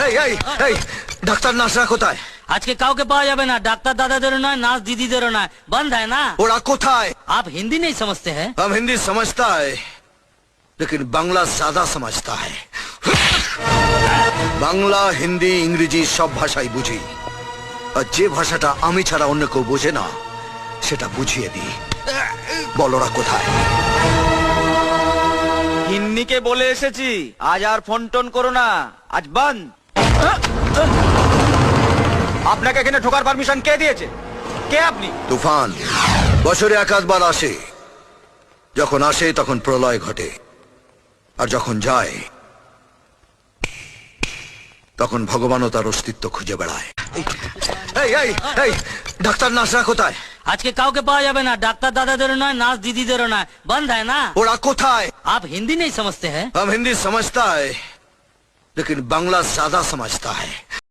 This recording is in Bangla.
এই এই এই ডাক্তার নার্সরা কোথায়? আজকে কাউকে পাওয়া যাবে না, ডাক্তার দাদাদেরও নয়, নার্স दीदीদেরও নয়, বন্ধ है ना। ওরা কোথায়? आप हिंदी नहीं समझते हैं? हम हिंदी समझता है लेकिन बांग्ला ज्यादा समझता है। বাংলা হিন্দি ইংরেজি সব ভাষাই বুঝি, আর যে ভাষাটা আমি ছাড়া অন্য কেউ বোঝে না সেটা বুঝিয়ে দিই। বলরা কোথায়? হিন্নিকে বলে এসেছি আজ আর ফোন টোন করো না, আজ বন্ধ। আপনাকে এখানে ঢোকার পারমিশন কে দিয়েছে? কে আপনি? তুফান বছরে একাধবার আসে, যখন আসে তখন প্রলয় ঘটে, আর যখন যায় তখন ভগবানও তার অস্তিত্ব খুঁজে বেড়ায়। এই এই এই ডাক্তার নার্সরা কোথায়? আজকে কাউকে পাওয়া যাবে না, ডাক্তার দাদাদেরও নয়, নার্স दीदीদেরও নয়, বন্ধ है ना। ওরা কোথায়? आप हिंदी नहीं समझते हैं? हम हिंदी समझता है लेकिन बांग्ला ज्यादा समझता है।